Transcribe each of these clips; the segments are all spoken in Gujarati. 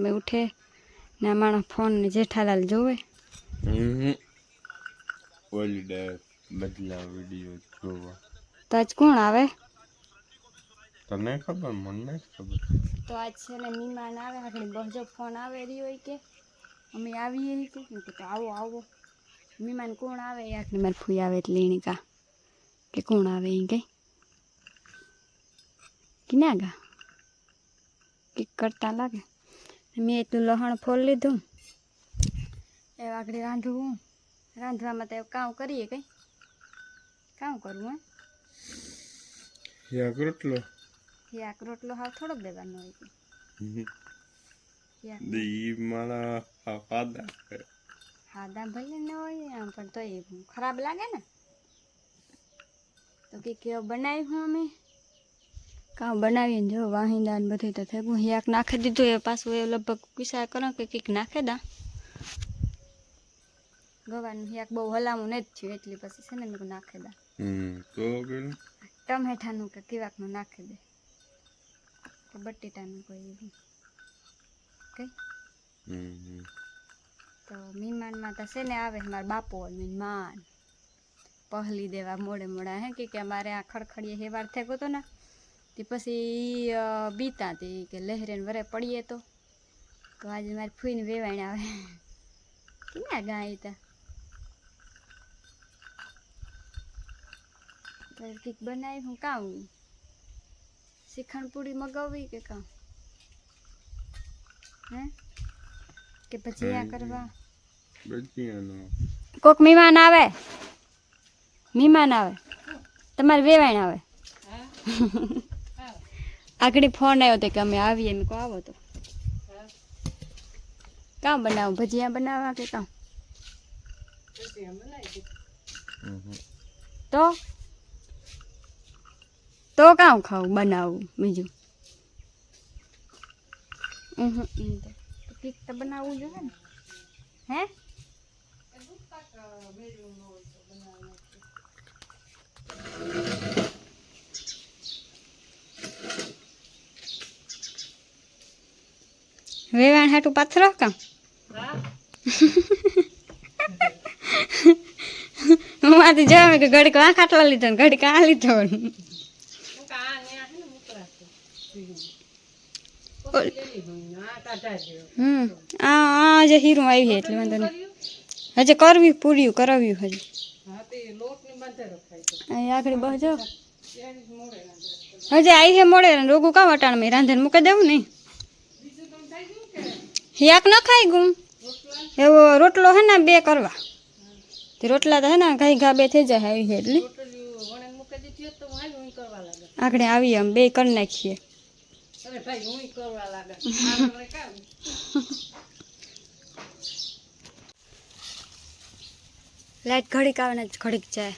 में उठे ने माणस फोन ने जेठालाल जोवे बदला वीडियो जोवा तो आज कोण आवे तने खबर मन नहीं खबर तो आज से ने मेहमान आवे हकड़ी बहजो फोन आवे रही होय के अमे आवीए के तो आवो आवो मेहमान कोण आवे याक ने मारी फूई आवे એટલે એની કા કે કોણ આવે ઈ કે किनागा कि करता लगे मैं तो लहण फोल लीधु ए आगड़ी रांधू रांधवा में तो काम करिए कई काम करूँ याक रोटलो हाव थोड़ो देवानो होय दी माला हादा हादा भले न होय आम पण तो ये खराब लागे ना तो के बनाई हूँ मैं का बनावी जो वाहिंदा ने बधुं तो थेगुं याक नाखी दीधुं ए पाछुं ए लगभग पीसा करो के कंईक नाखे दा गवारनुं याक बहु हलामું नहीं थयुं एटली पछी छे ने मैं नाखी दा तो टमेटानुं के केवाकनुं नाखी दे के बटेटानुं कोई एवुं कई तो मेहमान में तो छे ने आवे मारा बापो अने मान पहली देवा मोड़े मोड़ा है कि अमारे आ खड़खड़िए हेवार थेगो तो ना ते पछी बीता थी कि लहरे वरे पड़िए तो आज मारी फूई ने वेवाण आवे क्या गाय था तो कंईक बनाई हूँ का श्रीखंड पूरी मगावी के का हैं के पछी आ करवा कोक मेहमान आवे तमारे वेवाण आवे आगड़ी फोन आयो तो कि अमे आवीए मैं को आवो तो का बनाव भजिया बनावा के का तो का खाऊ बनावू बीजू तो केक तो बनावू जो है हैं वेवाण हाटू पाथरो का माथे जावे के घड़ी का खाटला लीधो ने घड़ी का लीधो आ जे हीरो आई है એટલે વાંધો નહીં હજે કરવી પૂરી કરાવી હજે હા તે લોટ ને બાંધે રખાય તો આ આગળ બહજો હજે आई है मोड़े रोगू का वटाण में रांधन मुके देવું નહીં याक न खाई गूँ एवो रोटलो है ना बे करवा ते रोटला तो है ना घाई घा बे थे जाए आई है એટલે आगड़े आवी हम बे कर नाखीए लाइट घड़ीक आवे घड़ीक जाए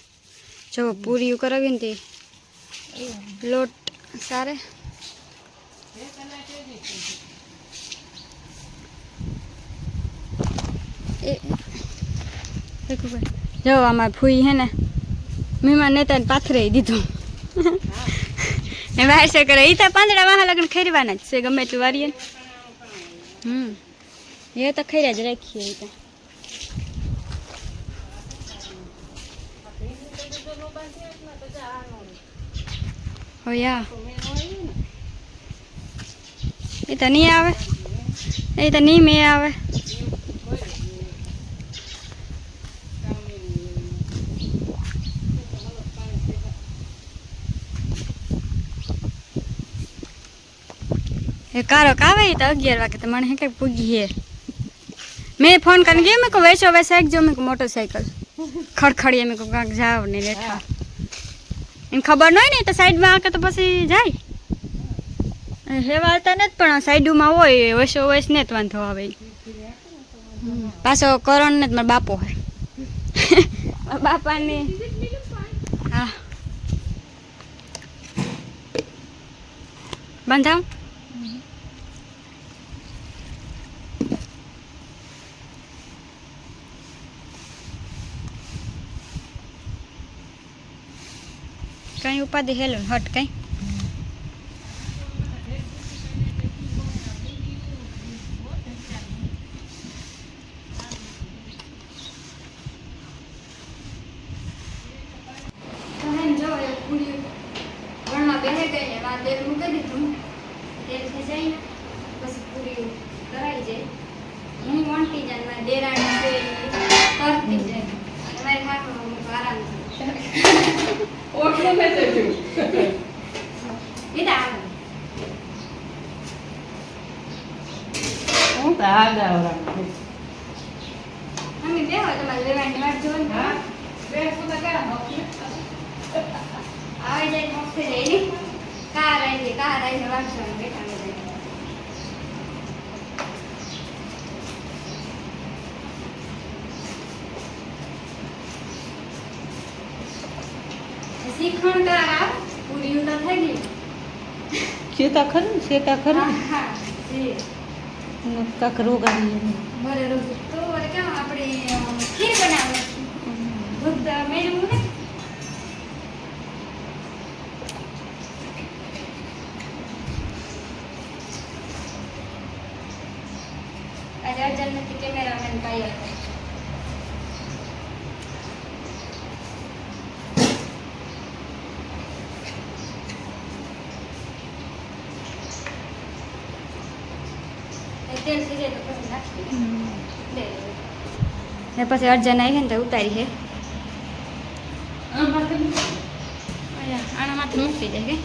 जो पूरी करावी ने लोट सारे जो आमार फूई है ने मेहमान नेता पाथरे दीधुं बाहर से करे ई तो पांदड़ा वहाँ लगन खरीवाना से गमे એટલું વારીએ ये तो खैरा ज राखीए ई तो हो या ई तो नहीं आवे ई तो नहीं में आवे कारो कावे तो 11 वागे तो मन है कहीं पुगी है मैं फोन कर गई मैं को वैसे वैसे एक जो मैं को मोटरसाइकिल खड़खड़ी मैं को काक जाव नहीं लेठा इन खबर नहीं तो साइड में आके तो बस जाए हेवाता नहीं पण साइड में होय वैसे वैसे नहीं वांधो आवे पाछो करण ने मारा बापो है बापा ने हाँ बंधाऊ कहीं उपाधि हेलो हट कहीं હું તો આડા મમ્મી બે હોય તમારે લેવાની વાત જોવો ને હા બે ફૂટા ક્યાં મોકલે આવે જાય મોક્ષે જાય ને કાર આવી વાત જોવાની બેઠા બધા શીખણ કરા પૂરી તો થઈ ગઈ શેતા ખરું હા જી કાક રોગ આવી બરાબર તો વરે કામ આપણે ખીર બનાવવાની દૂધ મેળવું ને આજે અર્જન નથી કેમેરામેન કાઢ્યો હતો તેલ થઈ જાય તો પછી નાખી દે ને પછી અર્જન આવી ને તો ઉતારી છે આના માથે મૂકી દે કે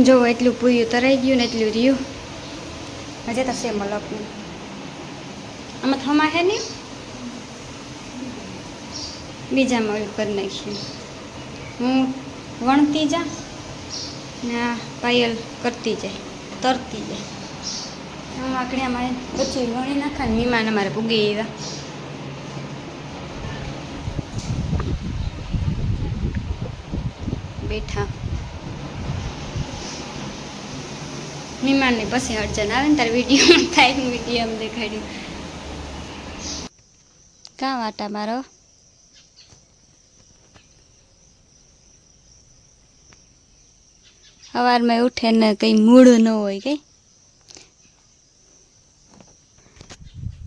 જોવો એટલું પૂર્યું તરાઈ ગયું ને એટલું રહ્યું હજે તો સેમ લખનું આમાં થમા છે ને બીજામાં ઓલું કરી નાખ્યું હું વણતી જા ને આ પાયલ કરતી જાય તરતી જાય હું આકડે અમારે પછી વણી નાખા ને મીમાન અમારે પૂગી એવા બેઠા મીમાનને પછી અડચણ આવે ને તારે વિડીયોમાં થાય વિડીયો દેખાડ્યું કાં વાટા મારો સવારમાં ઉઠે ને કંઈ મૂડ ન હોય કંઈ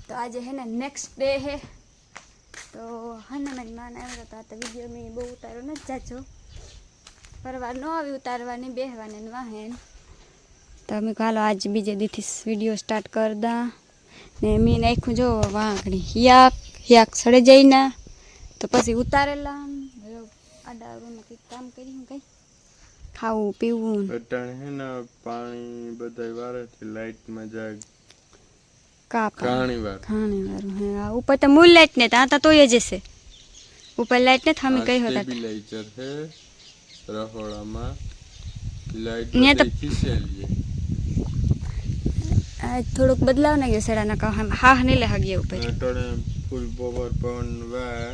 તો આજે હે ને નેક્સ્ટ ડે હે તો હને મને માન આવ્યો હતો આ તો વિડીયો મેં બહુ ઉતાર્યો નથી જાજો ફરવા ન આવી ઉતારવાની બેહવાની ને વાહે તો અમે હાલો આજ બીજે દીથી વિડીયો સ્ટાર્ટ કરી દા ને મેં નાખ્યું જો વાંકડી હિયાક સડે જઈને તો પછી ઉતારેલા આડા કંઈક કામ કર્યું કંઈ ખાવું પીવું અટાણે હે ને પાણી બધા વારેથી લાઈટમાં જાય ઘણી વારું હે ઉપર તો મૂળ લાઈટ ને ત્યાં તો એ જશે ઉપર લાઈટ ને થામી કઈ હતા સ્ટેબિલાઇઝર હે રહોડામાં લાઈટ ને તો ખીસેલી આ થોડુંક બદલાવ ને ગયો સેડાના કહા હા નહીં લે હગ્યા ઉપર અટાણે ફૂલ પાવર પવન વા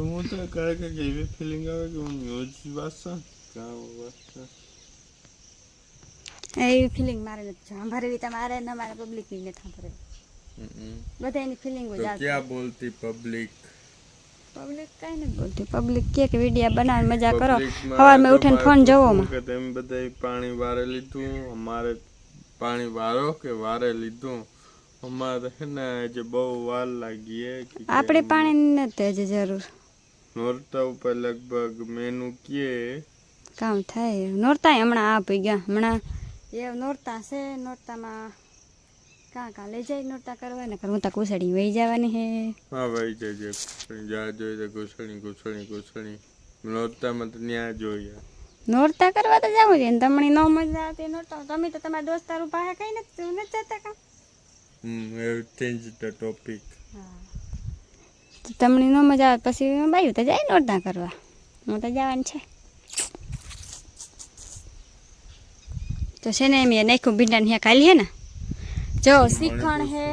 હું તો કાંઈ એવી ફિલિંગ આવે કે હું ન્યૂઝ વાંચા કાં વાંચતા એવી ફિલિંગ મારે નથી સાંભળવી તમારે ને મારે પબ્લિકની નથી સાંભળવી બધા એની ફિલિંગ જ આવતી ક્યાં બોલતી પબ્લિક કઈ નથી બોલતી પબ્લિક કે વિડીયો બનાવીને મજા કરો સવારમાં ઉઠીને ફોન જોવો કે તેમ બધા પાણી વારે લીધું અમારે પાણી વારો કે વારે લીધું અમારે હે ને જે બહુ વાર લાગી આપણે પાણી નથી હજી જરૂર નોરતા ઉપર લગભગ મેનુ કીએ કામ થાય નોરતા હમણાં આ પી ગયા હમણાં એ નોરતા છે નોરતામાં કાં લઈ જાય નોરતા કરવા ને હું તો કુસડી વહી જવાની હે હા વહી જજે જા જોઈ તો ઘૂસણી નોરતામાં તો ન્યા જોઈએ નોરતા કરવા તો જવું છે ને તમને ન મજા આવતી નોરતા તમે તો તમારા દોસ્તારો પાસે કઈ નથી જતા કામ ચેન્જ ધ ટોપિક તો તમને ન મજા આવે પછી બાયું તો જાય નોરતા કરવા હું તો જવાની છે તો છે ને મેં નાખ્યું ભીંડા ત્યાં ખાલી હે ને જો શીખણ હે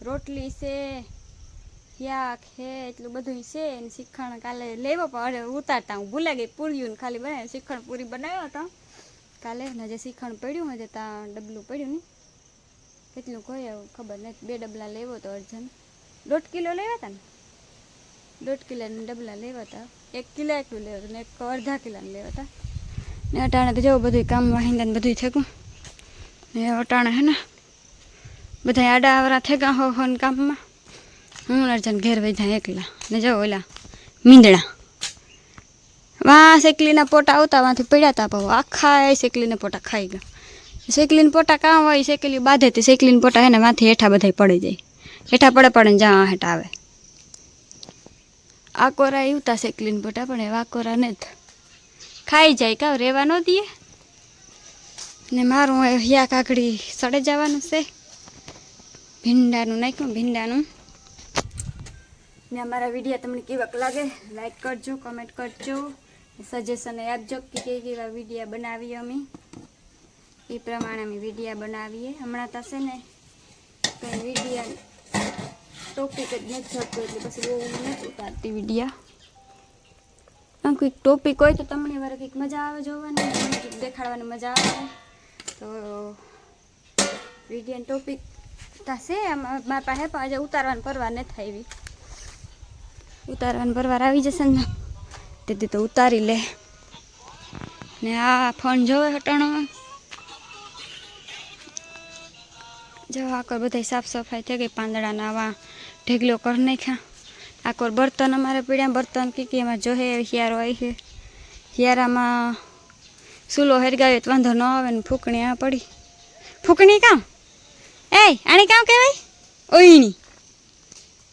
રોટલી છે યાક હે એટલું બધું છે ને શીખણ કાલે લેવો પણ ઉતારતા હું ભૂલા ગઈ પૂર્યું ને ખાલી બનાવ્યું શીખણ પૂરી બનાવ્યો હતો કાલે ને જે શીખણ પડ્યું હોય ત્યાં ડબલું પડ્યું ને કેટલું કોઈ ખબર નથી 2 ડબલા લેવો તો અર્જન 1.5 કિલો લેવા હતા ને 1.5 કિલોના ડબલા લેવા હતા 1 કિલો એટલું લેવા હતા ને 1.5 કિલોનું લેવા હતા ને અટાણે તો જેવું બધું કામ વાહિંદા ને બધું થયું ને અટાણે હે ને બધા આડા આવરા થઈ ગયા હો ને કામમાં હું અર્જન ઘેર વૈધા એકલા ને જાઓ ઓલા મીંદડા વાં શેકલીના પોટા આવતા વાંથી પડ્યા હતા પાછું આખા શેકલીના પોટા ખાઈ ગયા શેકલીના પોટા કાં હોય શેકલી બાંધેથી શેકલીના પોટા હે ને વાંથી હેઠા બધા પડી જાય હેઠા પડે ને જ્યાં હેઠા આવે આ કોરા એવું શેકલીને પોટા પણ એવા કોરા ને જ ખાઈ જાય કાં રહેવા ન દઈએ ને મારું હિયા કાકડી સડે જવાનું છે ભીંડાનું નાખ્યું ભીંડાનું ને અમારા વિડીયો તમને કેવાક લાગે લાઈક કરજો કમેન્ટ કરજો સજેશન આપજો કે કેવા વિડીયો બનાવીએ અમે એ પ્રમાણે અમે વિડીયો બનાવીએ હમણાં તો છે ને કંઈ વિડીયો ટોપિક જ નથી થતું એટલે પછી બહુ નથી ઉતારતી વિડીયો આમ કોઈક ટોપિક હોય તો તમને વાર કંઈક મજા આવે જોવાની કંઈક દેખાડવાની મજા આવે તો વિડીયો ટોપિક થશે મારા પાસે પણ આજે ઉતારવાનું પરવાર નથી આવી ઉતારવાનું પરવાર આવી જશે ને તેથી તો ઉતારી લે ને આ ફોન જોવે હટાણો જો આકોર બધા સાફ સફાઈ થઈ ગઈ પાંદડાના આવા ઢેગલો કરી નાખ્યા આકોર બર્તન અમારે પીડ્યા બર્તન કે એમાં જોહે હિયારો આવી છે હિયારામાં સૂલો હરગાવ્યો તો વાંધો ન આવે ને ફૂકણી આ પડી ફૂકણી કામ એ આણી કામ કહેવાય ઓઈણી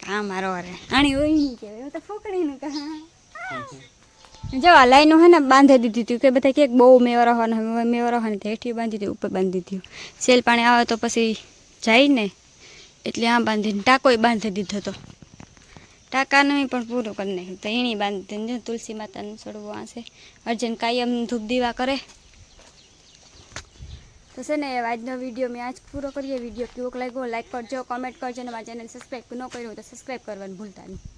કામ મારો રે આણી ઓઈણી કહેવાય તો ફૂકણીનું કામ જો આ લાઈનો હે ને બાંધી દીધી હતી કે બધા કે બહુ મેવર હવાની હેઠી બાંધી હતી ઉપર બાંધી દીધી સેલ પાણી આવે તો પછી જાય ને એટલે આ બાંધીને ટાંકોય બાંધી દીધો હતો ટાંકાનું પણ પૂરું કરી નાખ્યું તો એની બાંધી દીધી તુલસી માતાનું છોડવું આ છે અર્જન કાયમ ધૂપ દીવા કરે તો છે ને આજનો વિડીયો મેં આજ પૂરો કરીએ વિડીયો કેવો લાગ્યો લાઈક કરજો કમેન્ટ કરજો અને મારા ચેનલ સબસ્ક્રાઈબ ન કર્યું તો સબસ્ક્રાઈબ કરવાનું ભૂલતા નહીં